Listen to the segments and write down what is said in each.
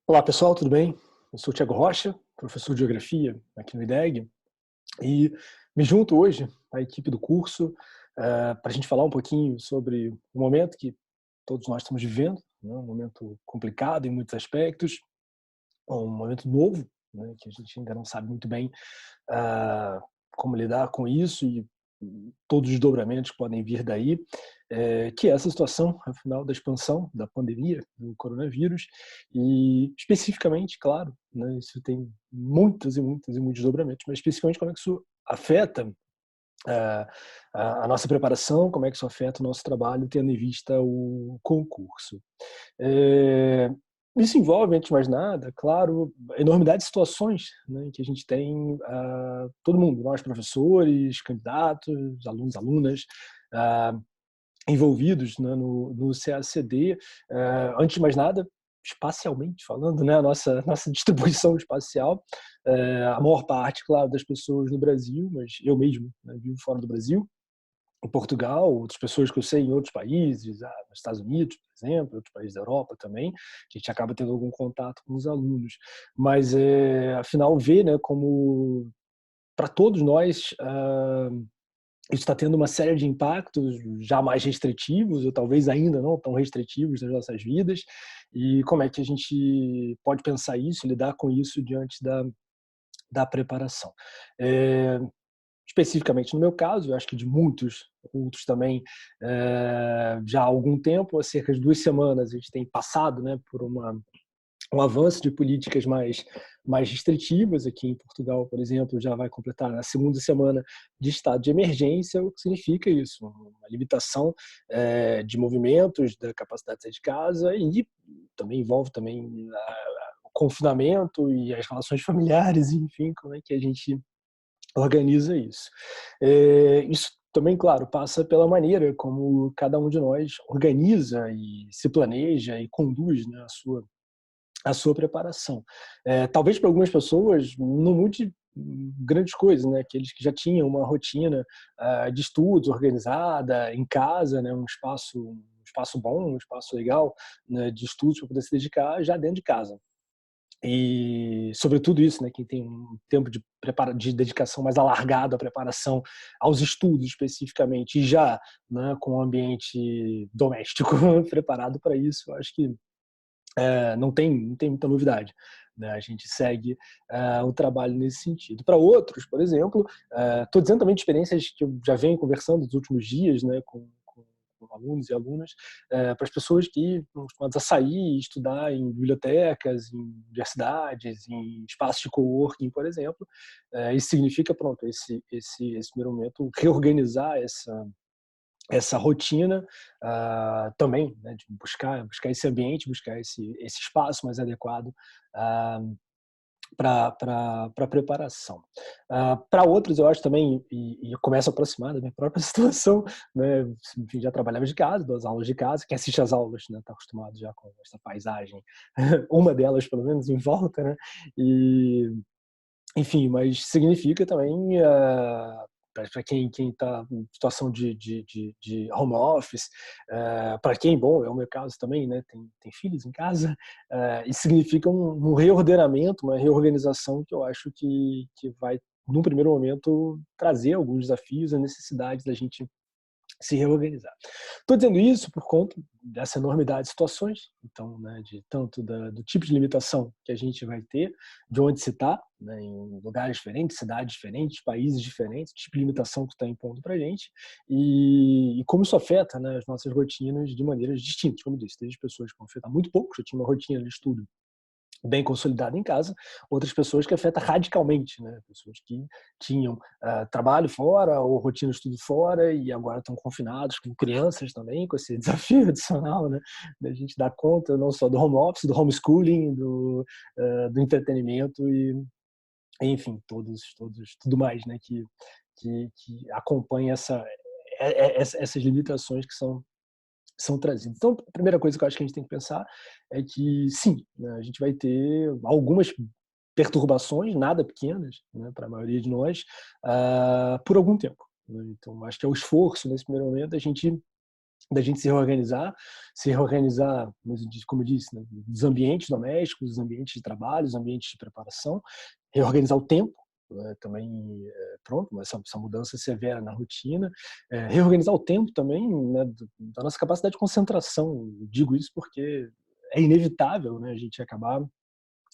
Olá pessoal, tudo bem? Eu sou o Thiago Rocha, professor de Geografia aqui no IDEG, e me junto hoje à equipe do curso para a gente falar um pouquinho sobre o momento que todos nós estamos vivendo, né? Um momento complicado em muitos aspectos, um momento novo, né? Que a gente ainda não sabe muito bem ah, como lidar com isso e todos os desdobramentos que podem vir daí, que é essa situação, afinal, da expansão da pandemia do coronavírus e, especificamente, claro, né, isso tem muitos e muitos e muitos desdobramentos, mas especificamente como é que isso afeta ah, a nossa preparação, como é que isso afeta o nosso trabalho, tendo em vista o concurso. É, Isso envolve, antes de mais nada, claro, a enormidade de situações, né, que a gente tem, todo mundo, nós professores, candidatos, alunos, alunas, ah, envolvidos, né, no CACD. Antes de mais nada, espacialmente falando, né, a nossa distribuição espacial, a maior parte, claro, das pessoas no Brasil, mas eu mesmo, né, vivo fora do Brasil, em Portugal, outras pessoas que eu sei em outros países, nos Estados Unidos, por exemplo, outros países da Europa também, que a gente acaba tendo algum contato com os alunos. Mas, afinal, ver, né, como para todos nós isso está tendo uma série de impactos já mais restritivos, ou talvez ainda não tão restritivos nas nossas vidas, e como é que a gente pode pensar isso, lidar com isso diante da preparação. É, Especificamente no meu caso, eu acho que de muitos outros também, já há algum tempo, há cerca de 2 semanas, a gente tem passado, né, por um avanço de políticas mais restritivas. Aqui em Portugal, por exemplo, já vai completar na segunda semana de estado de emergência, o que significa isso, uma limitação de movimentos, da capacidade de sair de casa, e também envolve também o confinamento e as relações familiares, enfim, como é que a gente organiza isso. Isso também, claro, passa pela maneira como cada um de nós organiza e se planeja e conduz, né, a sua preparação. Talvez para algumas pessoas não mude grandes coisas, né? Aqueles que já tinham uma rotina de estudos organizada em casa, né? Um espaço bom, um espaço legal, né, de estudos para poder se dedicar já dentro de casa. E, sobretudo isso, né, quem tem um tempo de dedicação mais alargado à preparação, aos estudos especificamente, e já, né, com o ambiente doméstico preparado para isso, eu acho que não tem muita novidade, né? A gente segue o trabalho nesse sentido. Para outros, por exemplo, estou dizendo também de experiências que eu já venho conversando nos últimos dias, né, com alunos e alunas, para as pessoas que estão acostumadas a sair e estudar em bibliotecas, em universidades, em espaços de coworking, por exemplo. Isso significa, pronto, esse primeiro momento, reorganizar essa rotina, também, né, de buscar esse ambiente, buscar esse espaço mais adequado para a preparação. Para outros, eu acho também, e eu começo a aproximar da minha própria situação, né, enfim, já trabalhava de casa, 2 aulas de casa, quem assiste às aulas está, né, tá acostumado já com essa paisagem, uma delas pelo menos em volta, né, e enfim, mas significa também, para quem está em situação de home office, para quem, bom, é o meu caso também, né, tem filhos em casa, isso significa um reordenamento, uma reorganização que eu acho que vai, num primeiro momento, trazer alguns desafios, a necessidade da gente se reorganizar. Estou dizendo isso por conta dessa enormidade de situações, então, né, de tanto do tipo de limitação que a gente vai ter, de onde se está, né, em lugares diferentes, cidades diferentes, países diferentes, tipo de limitação que está impondo para a gente, e como isso afeta, né, as nossas rotinas de maneiras distintas, como eu disse, desde pessoas que vão afetar muito pouco, já tinha uma rotina de estudo bem consolidada em casa, outras pessoas que afeta radicalmente, né? Pessoas que tinham trabalho fora ou rotina de estudo fora e agora estão confinados com crianças também, com esse desafio adicional, né? Da gente dar conta não só do home office, do homeschooling, do entretenimento e, enfim, tudo mais, né? Que acompanha essas limitações que são trazidas. Então, a primeira coisa que eu acho que a gente tem que pensar é que, sim, né, a gente vai ter algumas perturbações, nada pequenas, né, para a maioria de nós, por algum tempo, né? Então, acho que é o esforço, nesse primeiro momento, a gente da gente se reorganizar, como eu disse, né, dos ambientes domésticos, dos ambientes de trabalho, dos ambientes de preparação, reorganizar o tempo, né, também, pronto, essa mudança severa na rotina, reorganizar o tempo também, né, da nossa capacidade de concentração. Eu digo isso porque é inevitável, né, a gente acabar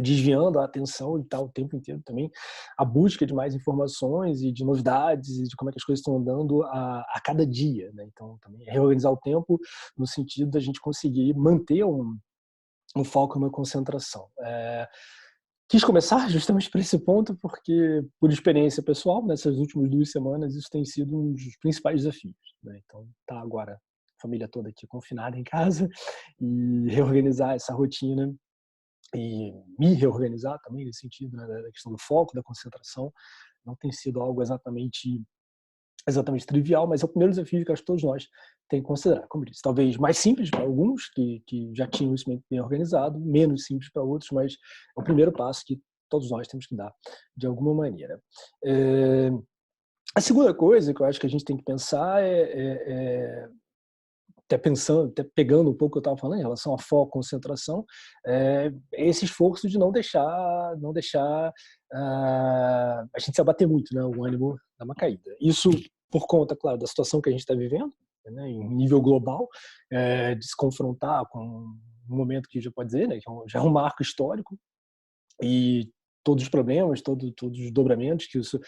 desviando a atenção e tal o tempo inteiro também, a busca de mais informações e de novidades e de como é que as coisas estão andando a cada dia, né? Então, também reorganizar o tempo no sentido da gente conseguir manter um foco e uma concentração. Quis começar justamente por esse ponto, porque, por experiência pessoal, nessas últimas 2 semanas, isso tem sido um dos principais desafios, né? Então, tá agora a família toda aqui confinada em casa e reorganizar essa rotina e me reorganizar também nesse sentido, né, da questão do foco, da concentração, não tem sido algo exatamente trivial, mas é o primeiro desafio que acho que todos nós tem que considerar. Como eu disse, talvez mais simples para alguns que já tinham isso bem organizado, menos simples para outros, mas é o primeiro passo que todos nós temos que dar de alguma maneira. A segunda coisa que eu acho que a gente tem que pensar até pegando um pouco o que eu estava falando em relação a foco, concentração, esse esforço de não deixar a gente se abater muito, né, o ânimo dar uma caída. Isso por conta, claro, da situação que a gente está vivendo, né, em nível global, de se confrontar com um momento que já pode dizer, né, que já é um marco histórico e todos os problemas, todos os dobramentos que isso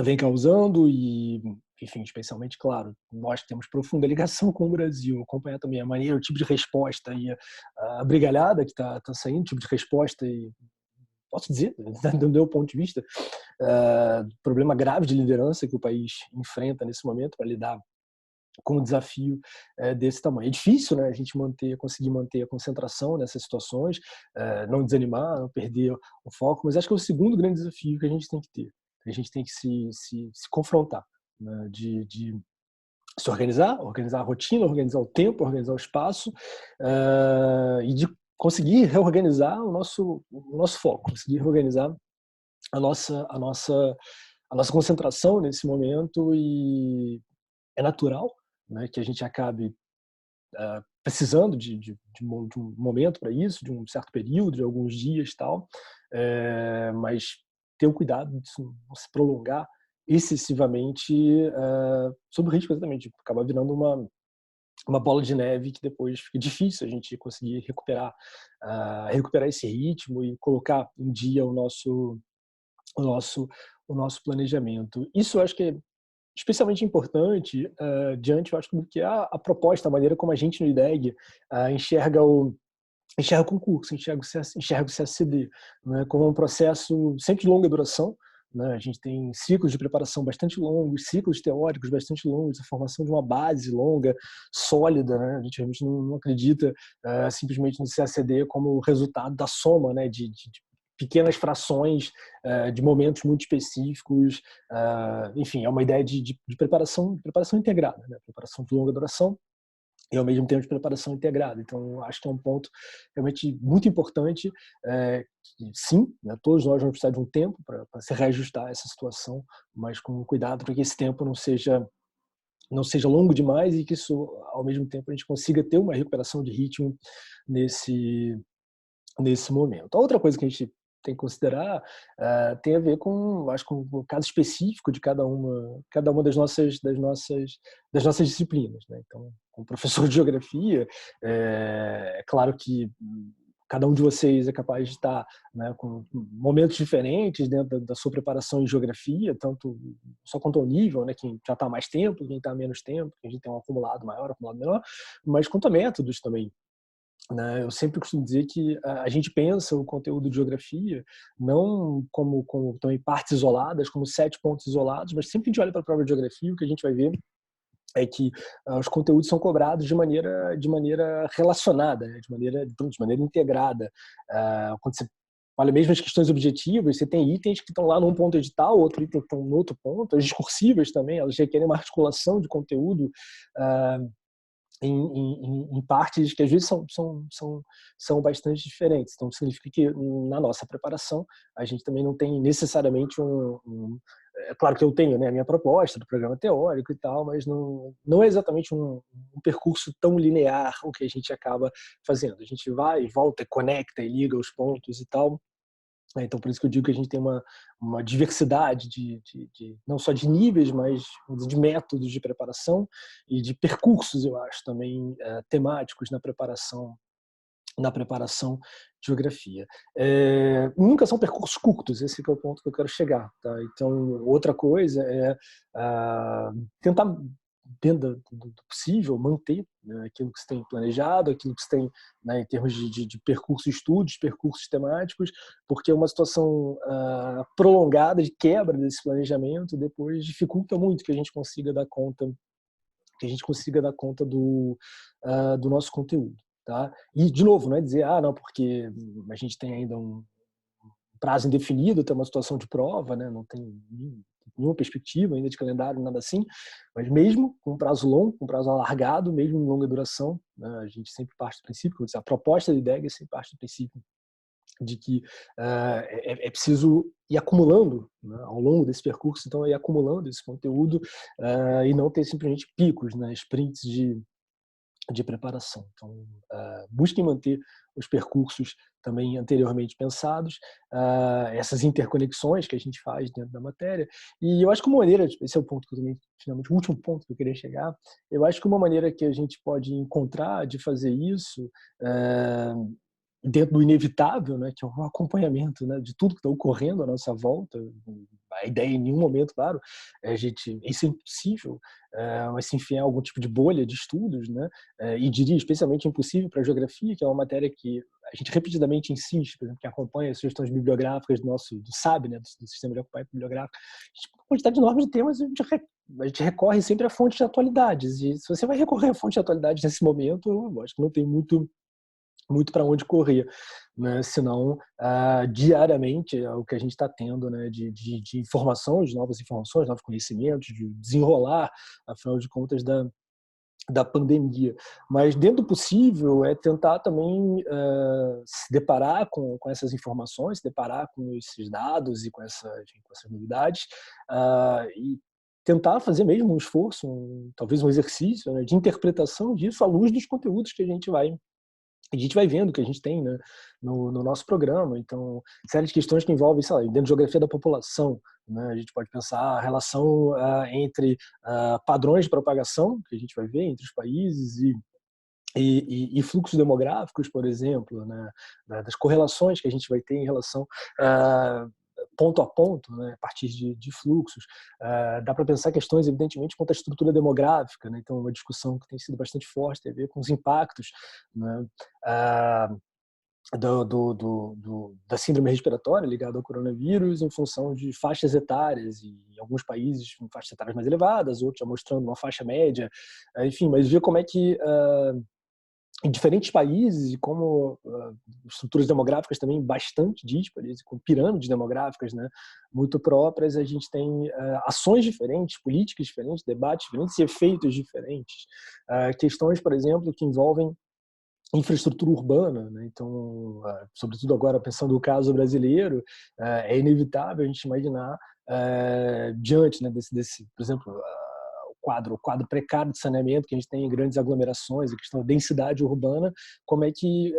vem causando e, enfim, especialmente, claro, nós que temos profunda ligação com o Brasil, acompanhar também a maneira, o tipo de resposta e a brigalhada que está saindo, o tipo de resposta e, posso dizer, do meu ponto de vista, problema grave de liderança que o país enfrenta nesse momento para lidar com um desafio desse tamanho. É difícil, né, a gente conseguir manter a concentração nessas situações, não desanimar, não perder o foco, mas acho que é o segundo grande desafio que a gente tem que ter. A gente tem que se confrontar, né, de se organizar a rotina, organizar o tempo, organizar o espaço, e de conseguir reorganizar o nosso foco, conseguir reorganizar a nossa, a nossa, a nossa concentração nesse momento. E é natural, né, que a gente acabe precisando de um momento para isso, de um certo período, de alguns dias e tal, mas ter o cuidado de não se prolongar excessivamente, sob o risco exatamente de acabar virando uma bola de neve que depois fica difícil a gente conseguir recuperar esse ritmo e colocar em dia o nosso, o nosso planejamento. Isso eu acho que é especialmente importante, diante, eu acho, do que é a proposta, a maneira como a gente no IDEG enxerga o concurso, enxerga o CSCD, né, como um processo sempre de longa duração, né? A gente tem ciclos de preparação bastante longos, ciclos teóricos bastante longos, a formação de uma base longa, sólida, né? A gente realmente não acredita simplesmente no CSCD como resultado da soma, né, de pequenas frações de momentos muito específicos. Enfim, é uma ideia de preparação integrada, né? Preparação de longa duração e ao mesmo tempo de preparação integrada. Então, acho que é um ponto realmente muito importante. Que, sim, né, todos nós vamos precisar de um tempo para se reajustar a essa situação, mas com cuidado para que esse tempo não seja longo demais e que isso, ao mesmo tempo, a gente consiga ter uma recuperação de ritmo nesse momento. A outra coisa que a gente tem que considerar tem a ver com, acho, com o caso específico de cada uma das nossas disciplinas, né? Então, como professor de geografia, é claro que cada um de vocês é capaz de estar, né, com momentos diferentes dentro da sua preparação em geografia, tanto só quanto ao nível, né, quem já está há mais tempo, quem está há menos tempo, quem a gente tem um acumulado maior, acumulado menor, mas quanto a métodos também, né? Eu sempre costumo dizer que a gente pensa o conteúdo de geografia não como também partes isoladas, como 7 pontos isolados, mas sempre que a gente olha para a prova de geografia, o que a gente vai ver é que os conteúdos são cobrados de maneira relacionada, né? de maneira integrada. Quando você olha mesmo as questões objetivas, você tem itens que estão lá num ponto edital, outro item que estão no outro ponto. As discursivas também, elas requerem uma articulação de conteúdo em partes que às vezes são bastante diferentes. Então, significa que na nossa preparação a gente também não tem necessariamente é claro que eu tenho, né, a minha proposta do programa teórico e tal, mas não é exatamente um percurso tão linear o que a gente acaba fazendo. A gente vai e volta, conecta e liga os pontos e tal. Então, por isso que eu digo que a gente tem uma diversidade não só de níveis, mas de métodos de preparação e de percursos, eu acho, também temáticos na preparação de geografia. Nunca são percursos curtos, esse é o ponto que eu quero chegar. Tá? Então, outra coisa é tentar, dentro do possível, manter, né, aquilo que se tem planejado, aquilo que se tem, né, em termos de percurso estudos, percursos temáticos, porque uma situação prolongada de quebra desse planejamento depois dificulta muito que a gente consiga dar conta do nosso conteúdo. Tá? E, de novo, não é dizer, não, porque a gente tem ainda um prazo indefinido, tem uma situação de prova, né? Não tem nenhuma perspectiva ainda de calendário, nada assim, mas mesmo com um prazo longo, com um prazo alargado, mesmo em longa duração, né? A gente sempre parte do princípio, a proposta da IDEG sempre parte do princípio de que é preciso ir acumulando, né, ao longo desse percurso, então ir acumulando esse conteúdo e não ter simplesmente picos, né, sprints de preparação. Então, busquem manter os percursos também anteriormente pensados, essas interconexões que a gente faz dentro da matéria. E eu acho que uma maneira, esse é o ponto que eu também, finalmente, o último ponto que eu queria chegar, eu acho que uma maneira que a gente pode encontrar de fazer isso dentro do inevitável, né, que é um acompanhamento, né, de tudo que está ocorrendo à nossa volta. A ideia em nenhum momento, claro, isso é impossível, mas se enfiar em algum tipo de bolha de estudos, né, e diria especialmente impossível para a geografia, que é uma matéria que a gente repetidamente insiste, por exemplo, que acompanha as sugestões bibliográficas do SAB, né, do Sistema de Acompanhamento Bibliográfico, uma quantidade enorme de temas, a gente recorre sempre a fontes de atualidades, e se você vai recorrer a fontes de atualidades nesse momento, eu acho que não tem muito para onde correr, né? Senão, diariamente, é o que a gente está tendo, né, de informações, novos conhecimentos, de desenrolar, afinal de contas, da pandemia. Mas, dentro do possível, é tentar também se deparar com essas informações, se deparar com esses dados e com essas novidades, e tentar fazer mesmo um esforço, talvez um exercício, né, de interpretação disso à luz dos conteúdos que a gente vai vendo que a gente tem, né, no nosso programa. Então, série de questões que envolvem, sei lá, dentro de geografia da população, né, a gente pode pensar a relação entre padrões de propagação, que a gente vai ver entre os países, e fluxos demográficos, por exemplo, né, das correlações que a gente vai ter em relação ponto a ponto, né, a partir de fluxos. Dá para pensar questões, evidentemente, quanto à estrutura demográfica, né? Então, uma discussão que tem sido bastante forte tem a ver com os impactos, né, da síndrome respiratória ligada ao coronavírus em função de faixas etárias, e em alguns países com faixas etárias mais elevadas, outros já mostrando uma faixa média, enfim, mas ver como é que em diferentes países, e como estruturas demográficas também bastante díspares, com pirâmides demográficas, né, muito próprias, a gente tem ações diferentes, políticas diferentes, debates diferentes e efeitos diferentes. Questões, por exemplo, que envolvem infraestrutura urbana, né? Então, sobretudo agora pensando no caso brasileiro, é inevitável a gente imaginar diante, né, desse, por exemplo, o quadro precário de saneamento que a gente tem em grandes aglomerações, a questão da densidade urbana, como é que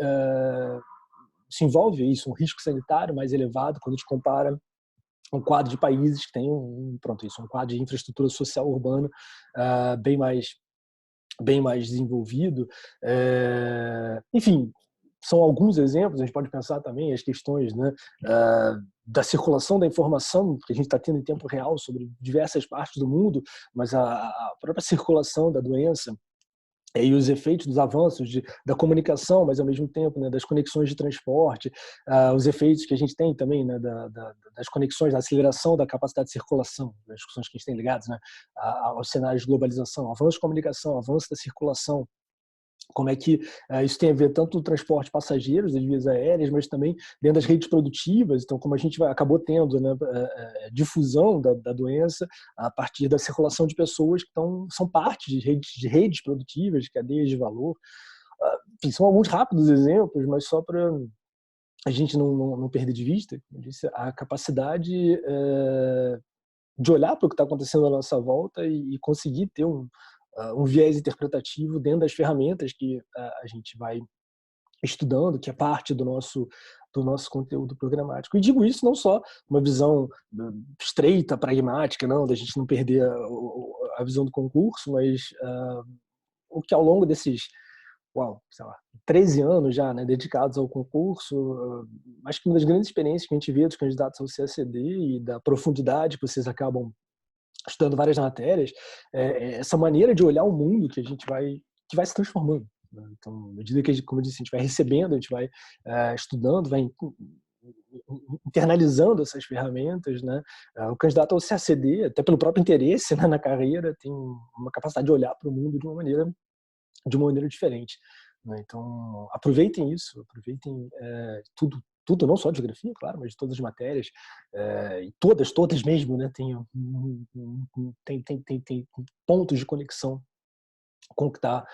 se envolve isso, um risco sanitário mais elevado quando a gente compara um quadro de países que tem um quadro de infraestrutura social urbana bem mais desenvolvido. Enfim, são alguns exemplos. A gente pode pensar também as questões, né, da circulação da informação que a gente está tendo em tempo real sobre diversas partes do mundo, mas a própria circulação da doença e os efeitos dos avanços da comunicação, mas ao mesmo tempo, né, das conexões de transporte, os efeitos que a gente tem também, né, das conexões, da aceleração da capacidade de circulação, das discussões que a gente tem ligadas, né, aos cenários de globalização, avanço de comunicação, avanço da circulação, como é que isso tem a ver tanto no transporte de passageiros, das vias aéreas, mas também dentro das redes produtivas. Então, como a gente acabou tendo, né, difusão da doença a partir da circulação de pessoas que são parte de redes produtivas, de cadeias de valor. Enfim, são alguns rápidos exemplos, mas só para a gente não perder de vista, como eu disse, a capacidade de olhar para o que está acontecendo à nossa volta e conseguir ter um viés interpretativo dentro das ferramentas que a gente vai estudando, que é parte do nosso conteúdo programático. E digo isso não só uma visão estreita, pragmática, não, da gente não perder a visão do concurso, mas o que ao longo desses, sei lá, 13 anos já, né, dedicados ao concurso, acho que uma das grandes experiências que a gente vê dos candidatos ao CACD e da profundidade que vocês acabam estudando várias matérias, essa maneira de olhar o mundo que vai se transformando. Né? Então, à medida que, como eu disse, a gente vai recebendo, a gente vai estudando, vai internalizando essas ferramentas, né? O candidato ao CACD, até pelo próprio interesse, né, na carreira, tem uma capacidade de olhar para o mundo de uma maneira diferente. Né? Então, aproveitem isso, aproveitem tudo, não só de geografia, claro, mas de todas as matérias, e todas mesmo, né, tem pontos de conexão com o que está,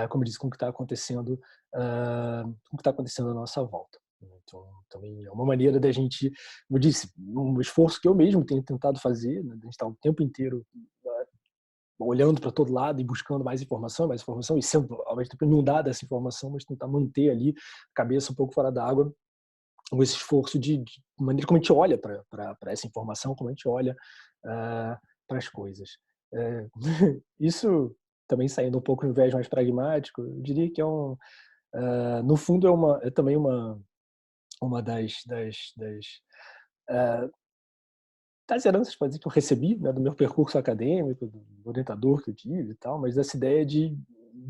como eu disse, com o que está acontecendo, com o que está acontecendo à nossa volta. Então, também é uma maneira da gente, como eu disse, um esforço que eu mesmo tenho tentado fazer, né, de estar o tempo inteiro olhando para todo lado e buscando mais informação, e sendo, ao mesmo tempo, inundado dessa informação, mas tentar manter ali a cabeça um pouco fora d'água, com esse esforço de maneira como a gente olha para essa informação, como a gente olha para as coisas. Isso também saindo um pouco do viés mais pragmático, eu diria que no fundo é também uma das heranças, pode dizer, que eu recebi, né, do meu percurso acadêmico, do orientador que eu tive e tal, mas dessa ideia de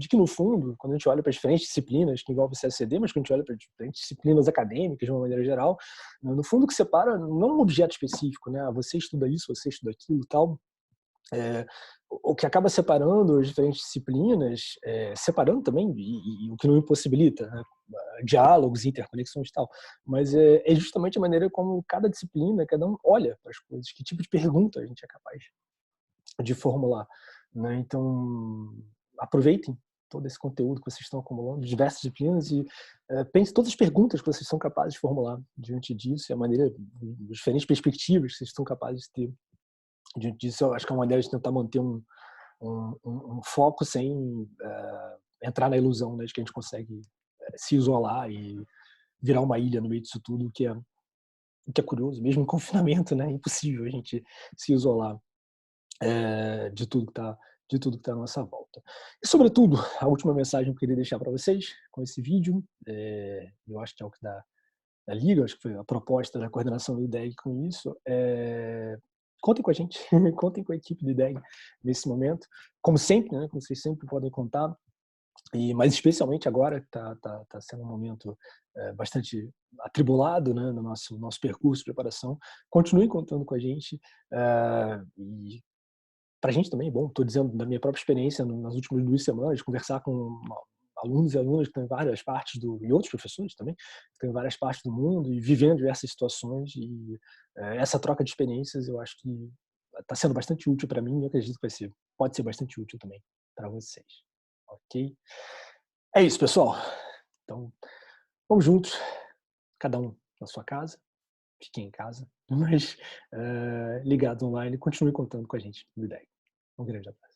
que, no fundo, quando a gente olha para as diferentes disciplinas que envolvem o CACD, mas quando a gente olha para diferentes disciplinas acadêmicas, de uma maneira geral, no fundo o que separa não é um objeto específico, né? Você estuda isso, você estuda aquilo e tal. O que acaba separando as diferentes disciplinas, separando também, e o que não impossibilita, né, diálogos, interconexões e tal, mas é justamente a maneira como cada disciplina, cada um olha para as coisas, que tipo de pergunta a gente é capaz de formular. Né? Então, aproveitem todo esse conteúdo que vocês estão acumulando, de diversas disciplinas, e pense todas as perguntas que vocês são capazes de formular diante disso, e a maneira, as diferentes perspectivas que vocês são capazes de ter diante disso. Eu acho que é uma maneira de tentar manter um foco sem entrar na ilusão, né, de que a gente consegue se isolar e virar uma ilha no meio disso tudo, o que é curioso, mesmo em confinamento, né, é impossível a gente se isolar de tudo que está à nossa volta. E, sobretudo, a última mensagem que eu queria deixar para vocês com esse vídeo, eu acho que é o que da Liga, acho que foi a proposta da coordenação do IDEG com isso, contem com a gente, contem com a equipe do IDEG nesse momento, como sempre, né, como vocês sempre podem contar, mas especialmente agora que está sendo um momento bastante atribulado, né, no nosso percurso de preparação. Continuem contando com a gente, e para a gente também é bom, estou dizendo da minha própria experiência nas últimas 2 semanas, conversar com alunos e alunas que estão em várias partes e outros professores também, que estão em várias partes do mundo e vivendo diversas situações, e essa troca de experiências eu acho que está sendo bastante útil para mim, e eu acredito que pode ser bastante útil também para vocês. Ok? É isso, pessoal. Então, vamos juntos, cada um na sua casa, fiquem em casa, mas ligados online, continue contando com a gente no IDEG. Um grande abraço.